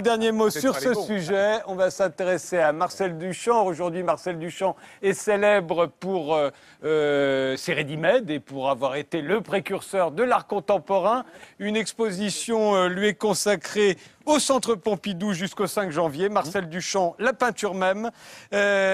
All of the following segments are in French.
dernier mot sur ce sujet. On va s'intéresser à Marcel Duchamp. Aujourd'hui, Marcel Duchamp est célèbre pour ses ready-made et pour avoir été le précurseur de l'art contemporain. Une exposition lui est consacrée au Centre Pompidou jusqu'au 5 janvier. Marcel Duchamp, la peinture même,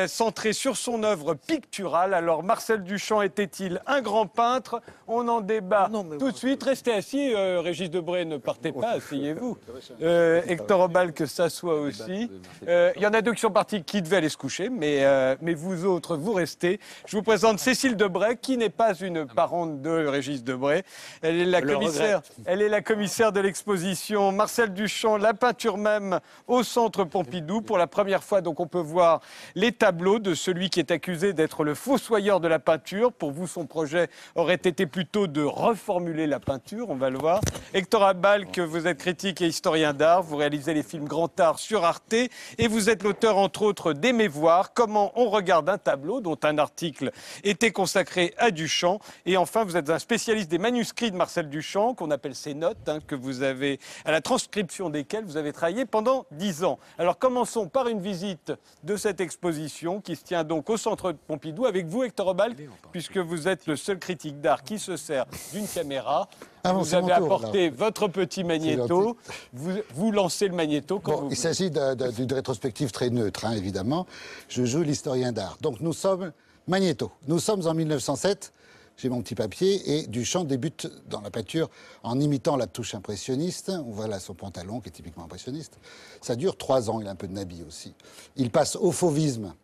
centrée sur son œuvre picturale. Alors, Marcel Duchamp était-il un grand peintre? On en débat tout de suite. Restez assis, Régis Debray, ne partez pas, asseyez-vous. Hector Obal, que s'assoit aussi. Il y en a deux qui sont partis, qui devaient aller se coucher, mais vous autres, vous restez. Je vous présente Cécile Debray, qui n'est pas une parente de Régis Debray. Elle est la commissaire de l'exposition Marcel Duchamp, la peinture même au Centre Pompidou. Pour la première fois, donc, on peut voir les tableaux de celui qui est accusé d'être le fossoyeur de la peinture. Pour vous, son projet aurait été plutôt de reformuler la peinture, on va le voir. Hector Abal, que vous êtes critique et historien d'art, vous réalisez les films Grand Art sur Arte et vous êtes l'auteur, entre autres, d'Aimer voir, comment on regarde un tableau, dont un article était consacré à Duchamp. Et enfin, vous êtes un spécialiste des manuscrits de Marcel Duchamp, qu'on appelle ses notes, que vous avez, à la transcription desquelles vous avez travaillé pendant 10 ans. Alors commençons par une visite de cette exposition qui se tient donc au Centre Pompidou avec vous, Hector Obal, puisque vous êtes le seul critique d'art qui se sert d'une caméra. Vous avez apporté votre petit magnéto. Vous lancez le magnéto quand vous Il s'agit d'une rétrospective très neutre, évidemment. Je joue l'historien d'art. Donc nous sommes magnéto. Nous sommes en 1907. J'ai mon petit papier et Duchamp débute dans la peinture en imitant la touche impressionniste. On voit là son pantalon qui est typiquement impressionniste. Ça dure 3 ans, il a un peu de Nabi aussi. Il passe au fauvisme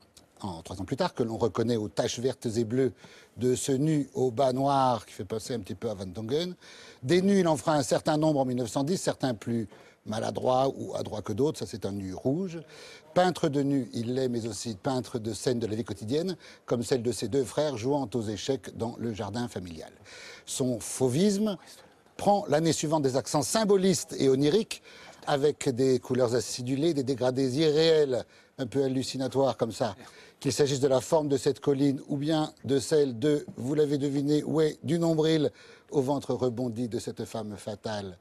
3 ans plus tard, que l'on reconnaît aux taches vertes et bleues de ce nu au bas noir qui fait penser un petit peu à Van Dongen. Des nus, il en fera un certain nombre en 1910, certains plus maladroits ou adroits que d'autres, ça c'est un nu rouge. Peintre de nus, il l'est, mais aussi peintre de scènes de la vie quotidienne, comme celle de ses 2 frères jouant aux échecs dans le jardin familial. Son fauvisme prend l'année suivante des accents symbolistes et oniriques, avec des couleurs acidulées, des dégradés irréels, un peu hallucinatoires comme ça, qu'il s'agisse de la forme de cette colline ou bien de celle de, vous l'avez deviné, ouais, du nombril au ventre rebondi de cette femme fatale.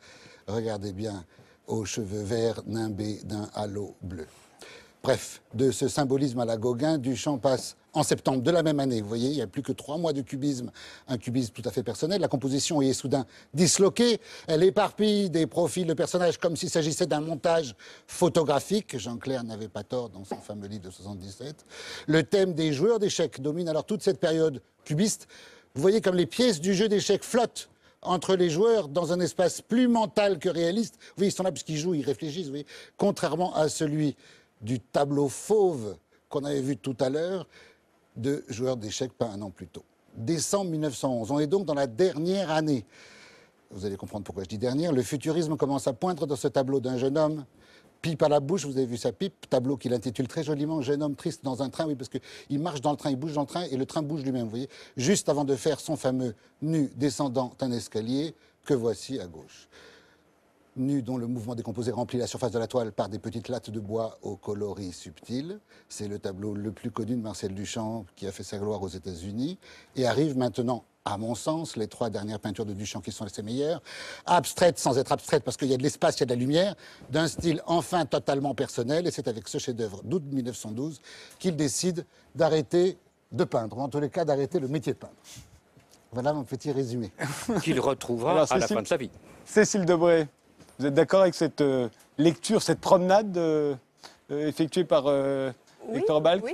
Regardez bien, aux cheveux verts nimbés d'un halo bleu. Bref, de ce symbolisme à la Gauguin, Duchamp passe en septembre de la même année. Vous voyez, il n'y a plus que 3 mois de cubisme, un cubisme tout à fait personnel. La composition est soudain disloquée. Elle éparpille des profils de personnages comme s'il s'agissait d'un montage photographique. Jean Clair n'avait pas tort dans son fameux livre de 77. Le thème des joueurs d'échecs domine alors toute cette période cubiste. Vous voyez comme les pièces du jeu d'échecs flottent entre les joueurs dans un espace plus mental que réaliste. Vous voyez, ils sont là parce qu'ils jouent, ils réfléchissent. Vous voyez, contrairement à celui du tableau fauve qu'on avait vu tout à l'heure de joueurs d'échecs pas un an plus tôt. Décembre 1911, on est donc dans la dernière année. Vous allez comprendre pourquoi je dis dernière. Le futurisme commence à poindre dans ce tableau d'un jeune homme, pipe à la bouche, vous avez vu sa pipe, tableau qu'il intitule très joliment « Jeune homme triste dans un train », oui, parce qu'il marche dans le train, il bouge dans le train et le train bouge lui-même, vous voyez. Juste avant de faire son fameux nu descendant d'un escalier que voici à gauche. Nu dont le mouvement décomposé remplit la surface de la toile par des petites lattes de bois au coloris subtil. C'est le tableau le plus connu de Marcel Duchamp qui a fait sa gloire aux États-Unis. Et arrive maintenant, à mon sens, les 3 dernières peintures de Duchamp qui sont ses meilleures. Abstraites sans être abstraites parce qu'il y a de l'espace, il y a de la lumière, d'un style enfin totalement personnel. Et c'est avec ce chef-d'œuvre d'août 1912 qu'il décide d'arrêter de peindre, ou en tous les cas d'arrêter le métier de peintre. Voilà mon petit résumé. Qu'il retrouvera à la fin de sa vie. Cécile Debray. Vous êtes d'accord avec cette lecture, cette promenade effectuée par Hector Obal? Oui.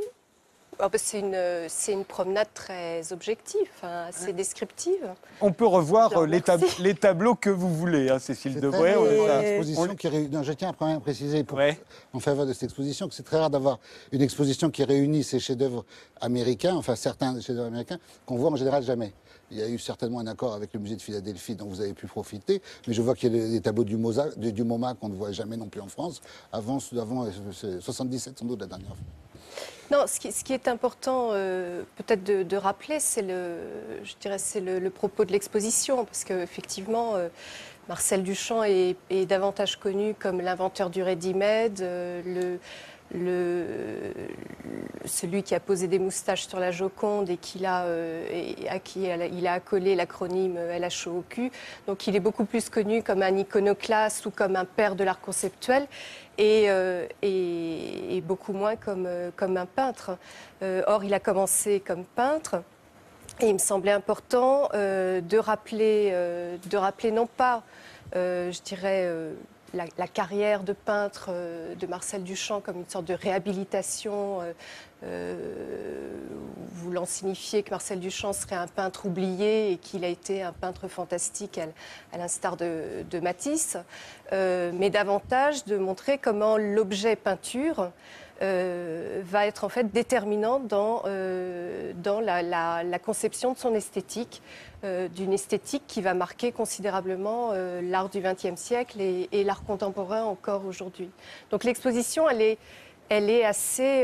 C'est une promenade très objective, assez descriptive. On peut revoir les tableaux que vous voulez, Cécile Debray. Je tiens à quand même préciser en faveur de cette exposition que c'est très rare d'avoir une exposition qui réunit ces chefs-d'œuvre américains, enfin certains chefs-d'œuvre américains, qu'on voit en général jamais. Il y a eu certainement un accord avec le musée de Philadelphie dont vous avez pu profiter, mais je vois qu'il y a des tableaux du MoMA qu'on ne voit jamais non plus en France, avant 77 sans doute la dernière fois. Non, ce qui est important peut-être de rappeler, c'est le propos de l'exposition, parce qu'effectivement, Marcel Duchamp est davantage connu comme l'inventeur du ready-made, celui qui a posé des moustaches sur la Joconde et à qui il a accolé l'acronyme LHO au cul. Donc il est beaucoup plus connu comme un iconoclaste ou comme un père de l'art conceptuel et beaucoup moins comme un peintre. Or, il a commencé comme peintre. Et il me semblait important de rappeler non pas, je dirais, la carrière de peintre de Marcel Duchamp comme une sorte de réhabilitation, voulant signifier que Marcel Duchamp serait un peintre oublié et qu'il a été un peintre fantastique à l'instar de Matisse, mais davantage de montrer comment l'objet peinture va être en fait déterminant dans la conception de son esthétique, d'une esthétique qui va marquer considérablement l'art du XXe siècle et l'art contemporain encore aujourd'hui. Donc l'exposition, elle est assez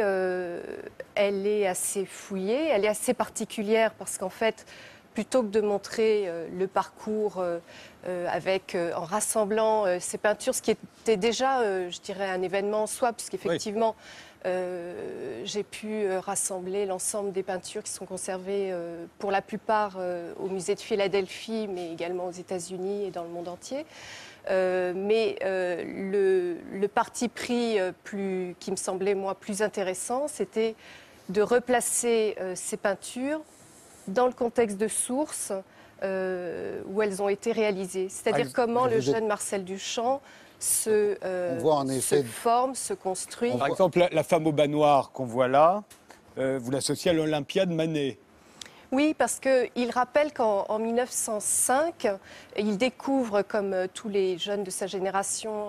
fouillée, elle est assez particulière parce qu'en fait, plutôt que de montrer le parcours en rassemblant ces peintures, ce qui était déjà, je dirais, un événement en soi, puisqu'effectivement, j'ai pu rassembler l'ensemble des peintures qui sont conservées pour la plupart au musée de Philadelphie, mais également aux États-Unis et dans le monde entier. Mais le parti pris qui me semblait, moi, plus intéressant, c'était de replacer ces peintures dans le contexte de source où elles ont été réalisées. C'est-à-dire comment le jeune Marcel Duchamp se forme, se construit. Par exemple, la femme au bas noir qu'on voit là, vous l'associez à l'Olympiade Manet. Oui, parce qu'il rappelle qu'en 1905, il découvre, comme tous les jeunes de sa génération,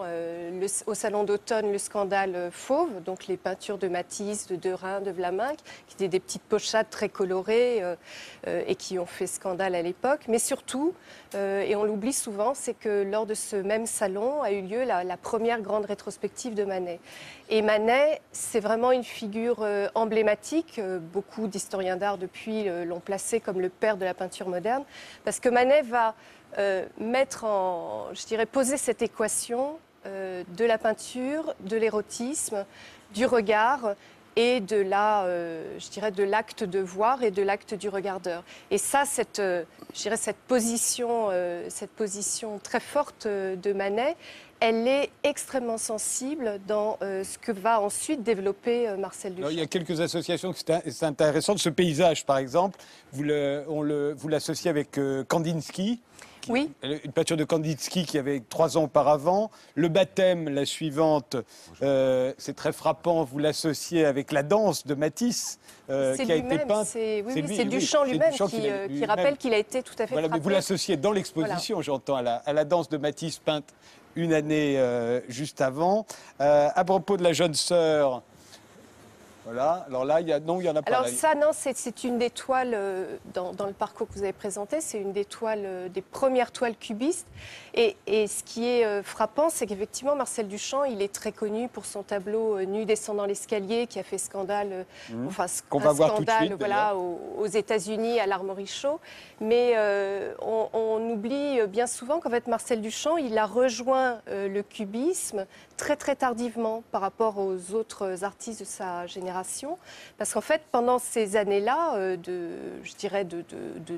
au Salon d'automne, le scandale fauve, donc les peintures de Matisse, de Derain, de Vlaminck, qui étaient des petites pochades très colorées et qui ont fait scandale à l'époque. Mais surtout, et on l'oublie souvent, c'est que lors de ce même salon a eu lieu la première grande rétrospective de Manet. Et Manet, c'est vraiment une figure emblématique. Beaucoup d'historiens d'art depuis l'ont placé comme le père de la peinture moderne, parce que Manet va poser cette équation de la peinture, de l'érotisme, du regard et de l'acte de voir et de l'acte du regardeur. Et ça, cette position très forte de Manet, elle est extrêmement sensible dans ce que va ensuite développer Marcel Duchamp. Alors, il y a quelques associations qui sont intéressantes. Ce paysage, par exemple, vous l'associez avec Kandinsky. Oui. Une peinture de Kandinsky qui avait 3 ans auparavant. Le baptême, la suivante, c'est très frappant. Vous l'associez avec la danse de Matisse, qui a été peinte. C'est Duchamp lui-même qui rappelle qu'il a été tout à fait frappé. Mais vous l'associez dans l'exposition, voilà. J'entends, à la danse de Matisse peinte une année juste avant. À propos de la jeune sœur, voilà. Alors là, il y en a pas. Alors ça, non, c'est une des toiles, dans le parcours que vous avez présenté, c'est une des toiles, des premières toiles cubistes. Et ce qui est frappant, c'est qu'effectivement, Marcel Duchamp, il est très connu pour son tableau Nu descendant l'escalier, qui a fait scandale, qu'on va voir tout de suite, voilà, aux États-Unis, à l'Armory Show. Mais on oublie bien souvent qu'en fait, Marcel Duchamp, il a rejoint le cubisme très très tardivement par rapport aux autres artistes de sa génération, parce qu'en fait pendant ces années-là de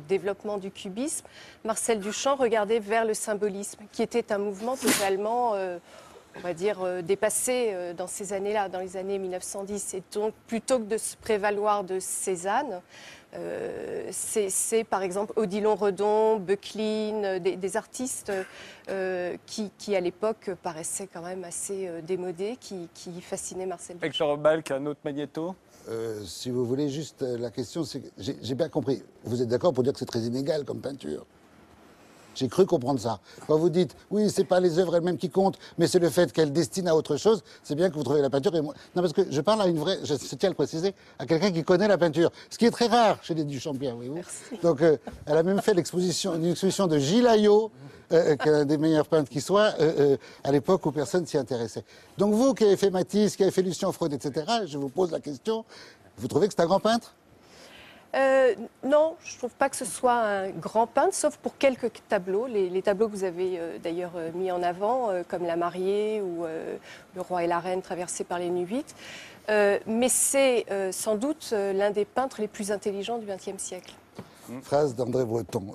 développement du cubisme, Marcel Duchamp regardait vers le symbolisme, qui était un mouvement totalement on va dire dépassé dans ces années-là, dans les années 1910. Et donc plutôt que de se prévaloir de Cézanne, c'est par exemple Odilon Redon, Beucline, des artistes qui à l'époque paraissaient quand même assez démodés, qui fascinaient Marcel Duchamp. Hector Balk, un autre magnéto. Si vous voulez, juste la question, c'est que j'ai bien compris. Vous êtes d'accord pour dire que c'est très inégal comme peinture? J'ai cru comprendre ça. Quand vous dites, oui, c'est pas les œuvres elles-mêmes qui comptent, mais c'est le fait qu'elles destinent à autre chose, c'est bien que vous trouvez la peinture. Et moi... Non, parce que je parle à une vraie, je tiens à le préciser, à quelqu'un qui connaît la peinture. Ce qui est très rare chez les Duchampiens, voyez-vous. Merci. Donc, elle a même fait une exposition de Gilles Ayot, qui est un des meilleurs peintres qui soit, à l'époque où personne s'y intéressait. Donc, vous qui avez fait Matisse, qui avez fait Lucien Freud, etc., je vous pose la question, vous trouvez que c'est un grand peintre ? Non, je ne trouve pas que ce soit un grand peintre, sauf pour quelques tableaux. Les tableaux que vous avez d'ailleurs mis en avant, comme La Mariée ou Le Roi et la Reine traversés par les Nuits. Mais c'est sans doute l'un des peintres les plus intelligents du XXe siècle. Phrase d'André Breton.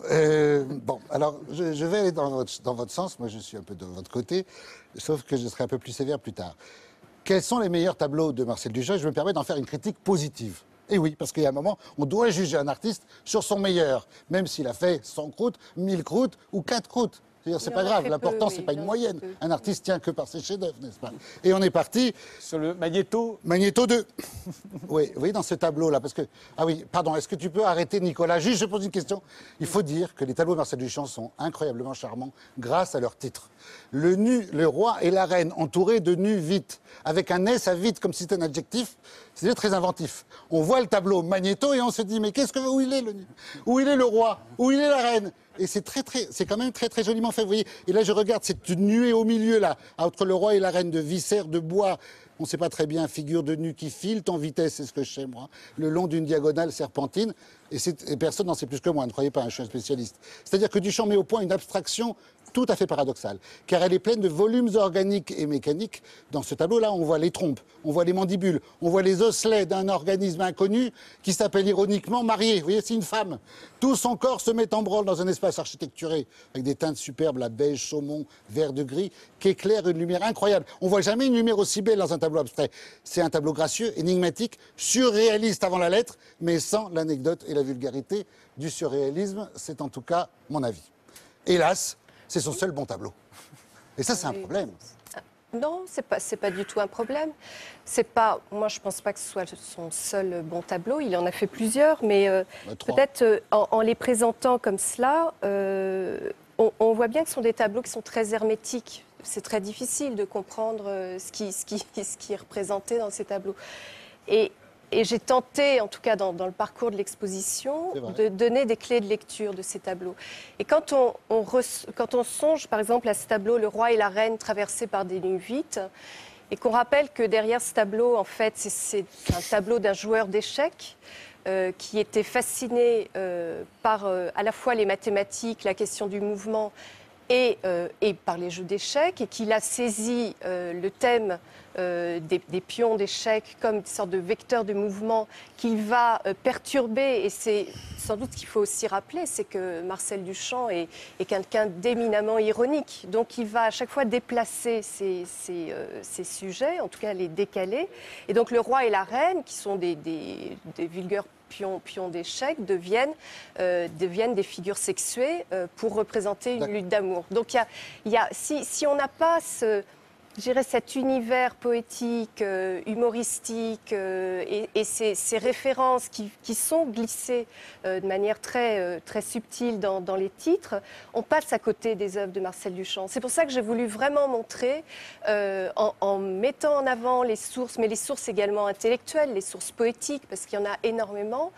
Bon, alors je vais aller dans votre sens. Moi, je suis un peu de votre côté, sauf que je serai un peu plus sévère plus tard. Quels sont les meilleurs tableaux de Marcel Duchamp? Je me permets d'en faire une critique positive. Et oui, parce qu'il y a un moment, on doit juger un artiste sur son meilleur, même s'il a fait 100 croûtes, 1000 croûtes ou 4 croûtes. C'est pas grave, l'important, c'est pas une moyenne. Un artiste tient que par ses chefs-d'œuvre, n'est-ce pas? Et on est parti... Sur le Magnéto. Magnéto 2. Oui, vous voyez, dans ce tableau-là, parce que... Ah oui, pardon, est-ce que tu peux arrêter, Nicolas? Juste, je pose une question. Il faut dire que les tableaux de Marcel Duchamp sont incroyablement charmants grâce à leur titre. Le roi et la reine, entourés de nus vite, avec un S à vite, comme si c'était un adjectif, c'est très inventif. On voit le tableau Magnéto et on se dit, mais où il est le nu? Où il est le roi? Où il est la reine? Et c'est quand même très joliment fait, vous voyez. Et là, je regarde cette nuée au milieu, là, entre le roi et la reine, de viscères, de bois. On ne sait pas très bien, figure de nu qui file en vitesse, c'est ce que je sais, moi, le long d'une diagonale serpentine. Et personne n'en sait plus que moi, ne croyez pas, hein, je suis un spécialiste. C'est-à-dire que Duchamp met au point une abstraction tout à fait paradoxale, car elle est pleine de volumes organiques et mécaniques. Dans ce tableau-là, on voit les trompes, on voit les mandibules, on voit les osselets d'un organisme inconnu qui s'appelle ironiquement marié. Vous voyez, c'est une femme. Tout son corps se met en branle dans un espace architecturé, avec des teintes superbes, la beige, saumon, vert de gris, qui éclaire une lumière incroyable. On ne voit jamais une lumière aussi belle dans un tableau abstrait. C'est un tableau gracieux, énigmatique, surréaliste avant la lettre, mais sans l'anecdote et la vulgarité du surréalisme. C'est en tout cas mon avis. Hélas, c'est son seul bon tableau. Et ça, c'est un problème. Non, c'est pas du tout un problème. Moi, je pense pas que ce soit son seul bon tableau. Il en a fait plusieurs, mais peut-être en les présentant comme cela, on voit bien que ce sont des tableaux qui sont très hermétiques. C'est très difficile de comprendre ce qui est représenté dans ces tableaux. Et j'ai tenté, en tout cas dans le parcours de l'exposition, de donner des clés de lecture de ces tableaux. Et quand on songe, par exemple, à ce tableau, Le Roi et la Reine traversés par des nuits vites, et qu'on rappelle que derrière ce tableau, en fait, c'est un tableau d'un joueur d'échecs qui était fasciné par à la fois les mathématiques, la question du mouvement, et par les jeux d'échecs, et qu'il a saisi le thème des pions d'échecs comme une sorte de vecteur de mouvement qu'il va perturber. Et c'est sans doute ce qu'il faut aussi rappeler, c'est que Marcel Duchamp est quelqu'un d'éminemment ironique. Donc il va à chaque fois déplacer ces sujets, en tout cas les décaler. Et donc le roi et la reine, qui sont des vulgaires pions d'échecs, deviennent des figures sexuées pour représenter une lutte d'amour. Donc si on n'a pas je dirais cet univers poétique, humoristique et ces références qui sont glissées de manière très subtile dans les titres, on passe à côté des œuvres de Marcel Duchamp. C'est pour ça que j'ai voulu vraiment montrer, en mettant en avant les sources, mais les sources également intellectuelles, les sources poétiques, parce qu'il y en a énormément.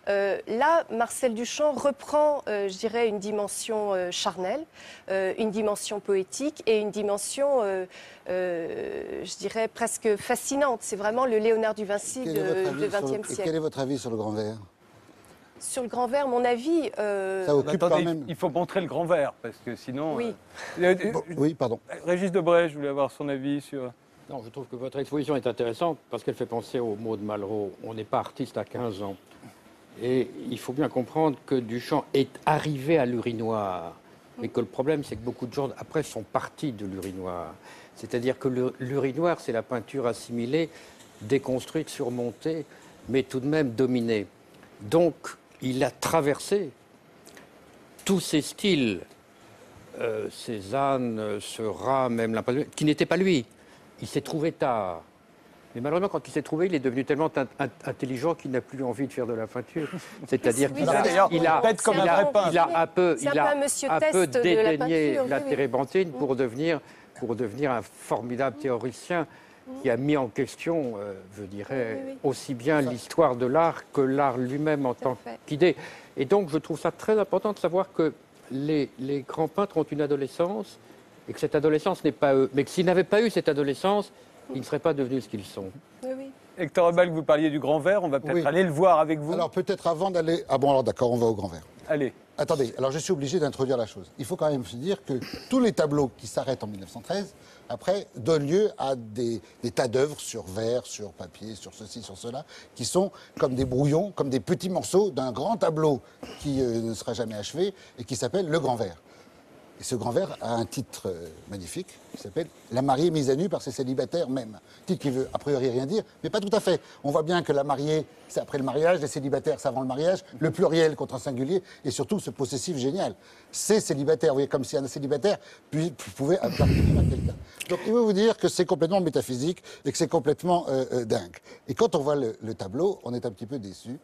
Là, Marcel Duchamp reprend, je dirais, une dimension charnelle, une dimension poétique et une dimension, je dirais, presque fascinante. C'est vraiment le Léonard de Vinci du XXe siècle. Quel est votre avis sur le grand verre? Sur le grand verre, mon avis... Ça occupe quand même... Il faut montrer le grand verre, parce que sinon... Oui, oui, pardon. Régis Debray, je voulais avoir son avis sur... Non, je trouve que votre exposition est intéressante parce qu'elle fait penser au mot de Malraux. On n'est pas artiste à 15 ans. Et il faut bien comprendre que Duchamp est arrivé à l'urinoir. Mais que le problème, c'est que beaucoup de gens, après, sont partis de l'urinoir. C'est-à-dire que l'urinoir, c'est la peinture assimilée, déconstruite, surmontée, mais tout de même dominée. Donc, il a traversé tous ces styles, Cézanne, Seurat, même l'impression, qui n'était pas lui. Il s'est trouvé tard. Mais malheureusement, quand il s'est trouvé, il est devenu tellement intelligent qu'il n'a plus envie de faire de la peinture. C'est-à-dire qu'il a un peu dédaigné la térébenthine pour devenir un formidable théoricien qui a mis en question, je dirais, aussi bien l'histoire de l'art que l'art lui-même en tant qu'idée. Et donc, je trouve ça très important de savoir que les grands peintres ont une adolescence et que cette adolescence n'est pas eux. Mais que s'ils n'avaient pas eu cette adolescence, ils ne seraient pas devenus ce qu'ils sont. Oui, oui. Hector Obal, vous parliez du Grand Vert, on va peut-être aller le voir avec vous. Alors peut-être avant d'aller... Ah bon, alors d'accord, on va au Grand Vert. Allez. Attendez, alors je suis obligé d'introduire la chose. Il faut quand même se dire que tous les tableaux qui s'arrêtent en 1913, après, donnent lieu à des tas d'œuvres sur verre, sur papier, sur ceci, sur cela, qui sont comme des brouillons, comme des petits morceaux d'un grand tableau qui ne sera jamais achevé et qui s'appelle Le Grand Vert. Et ce Grand Vert a un titre magnifique qui s'appelle « La mariée mise à nu par ses célibataires même ». Titre qui veut a priori rien dire, mais pas tout à fait. On voit bien que la mariée, c'est après le mariage, les célibataires, c'est avant le mariage, le pluriel contre un singulier, et surtout ce possessif génial. Ces célibataires, vous voyez, comme si un célibataire pouvait appartenir à quelqu'un. Donc il veut vous dire que c'est complètement métaphysique et que c'est complètement dingue. Et quand on voit le tableau, on est un petit peu déçu.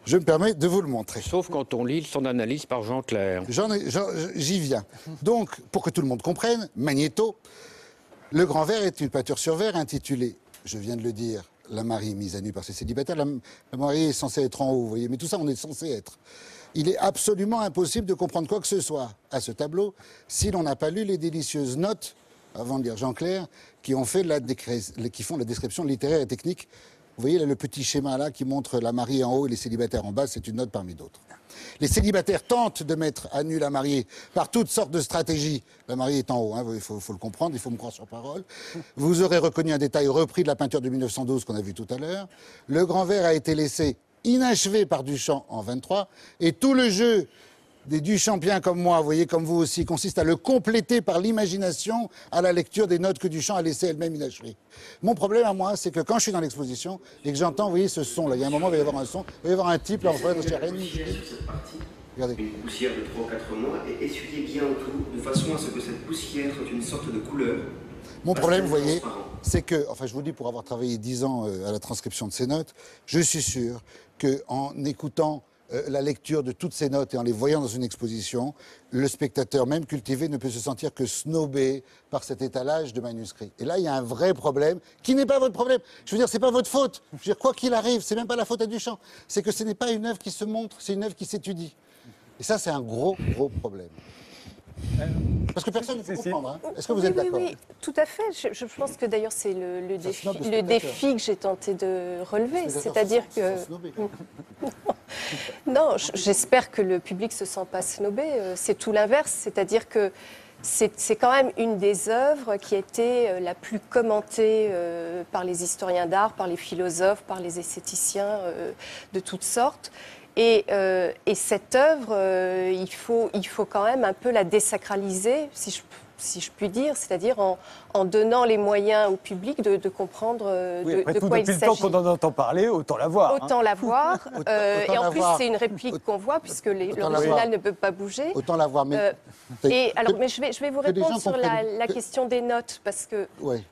Je me permets de vous le montrer. Sauf quand on lit son analyse par Jean Clair. J'y viens. Donc, pour que tout le monde comprenne, Magnéto, Le Grand Vert est une peinture sur verre intitulée, je viens de le dire, La mariée mise à nu par ses célibataires. La mariée est censée être en haut, vous voyez, mais tout ça, on est censé être. Il est absolument impossible de comprendre quoi que ce soit à ce tableau si l'on n'a pas lu les délicieuses notes, avant de lire Jean Clair, qui font la description littéraire et technique. Vous voyez là, le petit schéma là qui montre la mariée en haut et les célibataires en bas, c'est une note parmi d'autres. Les célibataires tentent de mettre à nu la mariée par toutes sortes de stratégies. La mariée est en haut, hein, il faut le comprendre, il faut me croire sur parole. Vous aurez reconnu un détail repris de la peinture de 1912 qu'on a vu tout à l'heure. Le Grand Vert a été laissé inachevé par Duchamp en 23, et tout le jeu des Duchampiens comme moi, vous voyez, comme vous aussi, consiste à le compléter par l'imagination à la lecture des notes que Duchamp a laissées elle-même inachevées. Mon problème à moi, c'est que quand je suis dans l'exposition et que j'entends, vous voyez, ce son-là, il y a un moment, il va y avoir un son, il va y avoir un type, là, on se voit dans chez Rennes. Regardez. Une poussière de 3 ou 4 mois et essuyez bien autour, de façon à ce que cette poussière soit une sorte de couleur. Mon problème, vous voyez, c'est que, enfin je vous dis pour avoir travaillé 10 ans à la transcription de ces notes, je suis sûr qu'en écoutant la lecture de toutes ces notes et en les voyant dans une exposition, le spectateur, même cultivé, ne peut se sentir que snobé par cet étalage de manuscrits. Et là, il y a un vrai problème qui n'est pas votre problème. Je veux dire, c'est pas votre faute. Je veux dire, quoi qu'il arrive, c'est même pas la faute à Duchamp. C'est que ce n'est pas une œuvre qui se montre, c'est une œuvre qui s'étudie. Et ça, c'est un gros problème. Parce que personne ne peut comprendre. Hein. Est-ce que vous êtes d'accord? Oui, tout à fait. Je pense que d'ailleurs c'est le défi que j'ai tenté de relever. C'est-à-dire que... Non, j'espère que le public ne se sent pas snobé. C'est tout l'inverse. C'est-à-dire que c'est quand même une des œuvres qui a été la plus commentée par les historiens d'art, par les philosophes, par les esthéticiens de toutes sortes. Et cette œuvre, il faut quand même un peu la désacraliser, si je puis dire, c'est-à-dire en donnant les moyens au public de comprendre de quoi il s'agit. Depuis le temps qu'on en entend parler, autant la voir. Autant la voir. Et en plus, c'est une réplique qu'on voit, puisque l'original ne peut pas bouger. Autant la voir, mais... mais je vais vous répondre sur la question des notes, parce que... Ouais.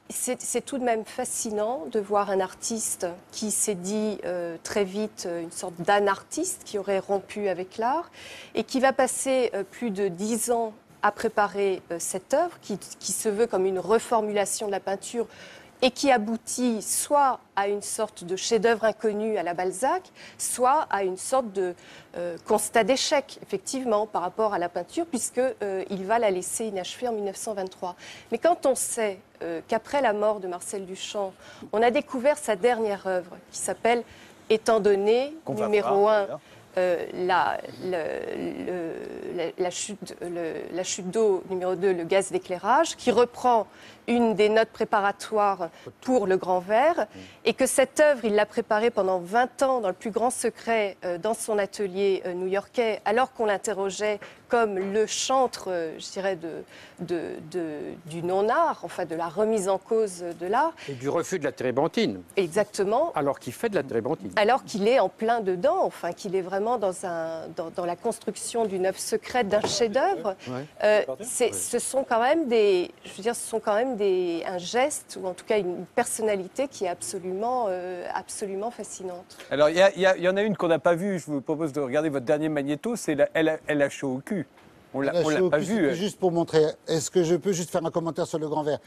C'est tout de même fascinant de voir un artiste qui s'est dit très vite une sorte d'anartiste qui aurait rompu avec l'art et qui va passer plus de 10 ans à préparer cette œuvre qui se veut comme une reformulation de la peinture et qui aboutit soit à une sorte de chef-d'œuvre inconnu à la Balzac, soit à une sorte de constat d'échec, effectivement, par rapport à la peinture, puisqu'il va la laisser inachevée en 1923. Mais quand on sait qu'après la mort de Marcel Duchamp, on a découvert sa dernière œuvre, qui s'appelle « Étant donné », numéro 1, la chute d'eau, numéro 2, le gaz d'éclairage, qui reprend une des notes préparatoires pour le Grand Vert, et que cette œuvre, il l'a préparée pendant 20 ans dans le plus grand secret dans son atelier new-yorkais, alors qu'on l'interrogeait comme le chantre, je dirais, du non-art, enfin de la remise en cause de l'art. Et du refus de la térébenthine. Exactement. Alors qu'il fait de la térébenthine. Alors qu'il est en plein dedans, enfin qu'il est vraiment dans la construction d'une œuvre secrète, d'un chef-d'œuvre. Ouais. Ce sont quand même un geste, ou en tout cas une personnalité qui est absolument fascinante. Alors, il y en a une qu'on n'a pas vue, je vous propose de regarder votre dernier magnéto, c'est Elle a chaud au cul. On l'a pas vu. Juste pour montrer, est-ce que je peux juste faire un commentaire sur le Grand Vert?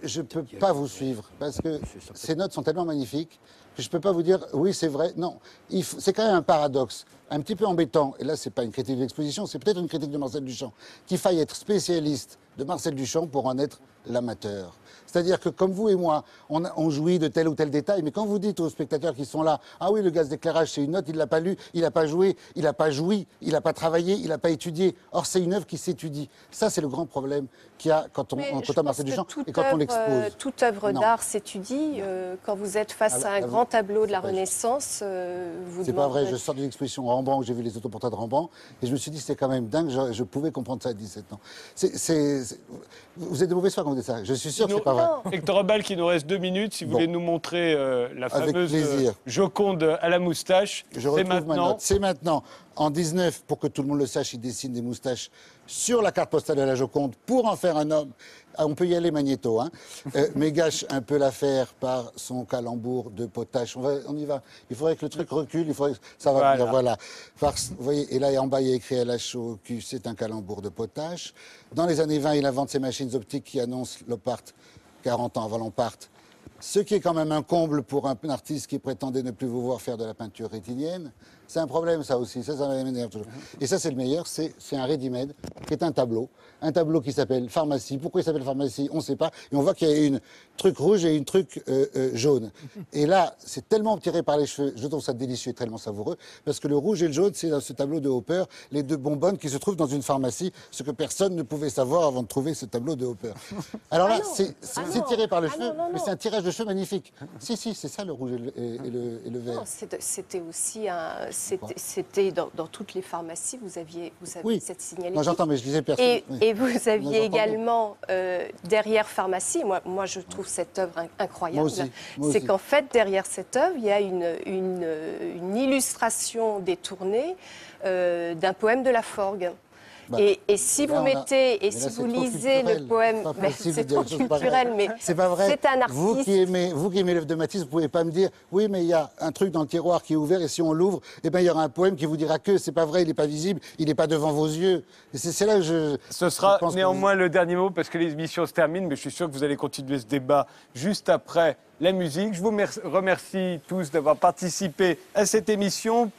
Je ne peux pas vous suivre, parce que ces notes sont tellement magnifiques que je ne peux pas vous dire, oui, c'est vrai. Non, c'est quand même un paradoxe, un petit peu embêtant, et là, ce n'est pas une critique de l'exposition, c'est peut-être une critique de Marcel Duchamp, qu'il faille être spécialiste de Marcel Duchamp pour en être l'amateur. C'est-à-dire que comme vous et moi, on jouit de tel ou tel détail, mais quand vous dites aux spectateurs qui sont là, ah oui, le gaz d'éclairage, c'est une note, il ne l'a pas lu, il n'a pas joué, il n'a pas joui, il n'a pas travaillé, il n'a pas étudié. Or, c'est une œuvre qui s'étudie. Ça, c'est le grand problème qu'il y a quand on a Marcel Duchamp et quand on l'expose. Toute œuvre d'art s'étudie. Quand vous êtes face à un grand tableau de la Renaissance, vous C'est pas vrai, je sors d'une exposition Rembrandt, j'ai vu les autoportraits de Rembrandt, et je me suis dit, c'était quand même dingue, je pouvais comprendre ça à 17 ans. Vous êtes de mauvaise foi quand vous dites ça, je suis sûr que c'est pas vrai. Hector Obal, il nous reste 2 minutes, si vous voulez nous montrer la fameuse Joconde à la moustache, c'est maintenant. C'est maintenant. En 19, pour que tout le monde le sache, il dessine des moustaches sur la carte postale de la Joconde pour en faire un homme. On peut y aller Magnéto, hein. Mais gâche un peu l'affaire par son calembour de potache. On y va. Il faudrait que le truc recule, il faudrait que ça va venir, voilà. Vous voyez, et là, en bas, il y a écrit LHOQ, c'est un calembour de potache. Dans les années 20, il invente ces machines optiques qui annoncent l'Opart 40 ans avant l'Opart. Ce qui est quand même un comble pour un artiste qui prétendait ne plus vous voir faire de la peinture rétinienne. C'est un problème, ça aussi. Ça m'énerve toujours. Et ça, c'est le meilleur. C'est un ready-made, qui est un tableau. Un tableau qui s'appelle Pharmacie. Pourquoi il s'appelle Pharmacie, on ne sait pas. Et on voit qu'il y a une truc rouge et une truc jaune. Et là, c'est tellement tiré par les cheveux. Je trouve ça délicieux et tellement savoureux. Parce que le rouge et le jaune, c'est dans ce tableau de Hopper, les deux bonbonnes qui se trouvent dans une pharmacie. Ce que personne ne pouvait savoir avant de trouver ce tableau de Hopper. Alors là, c'est tiré par les cheveux, mais c'est un tirage de cheveux magnifique. Si, c'est ça le rouge et le vert. C'était aussi un... C'était dans toutes les pharmacies, vous aviez cette signalétique. Non, j'entends, mais je disais personne. Et vous aviez également, derrière pharmacie, moi je trouve cette œuvre incroyable, c'est qu'en fait, derrière cette œuvre, il y a une illustration détournée d'un poème de Laforgue. Et si vous mettez, si vous lisez le poème, c'est trop culturel, mais c'est pas vrai. C'est un artiste. Vous qui aimez l'œuvre de Matisse, vous pouvez pas me dire, oui, mais il y a un truc dans le tiroir qui est ouvert et si on l'ouvre, eh ben il y aura un poème qui vous dira que c'est pas vrai, il n'est pas visible, il n'est pas devant vos yeux. Et c'est là que Ce sera néanmoins le dernier mot parce que l'émission se termine, mais je suis sûr que vous allez continuer ce débat juste après la musique. Je vous remercie tous d'avoir participé à cette émission.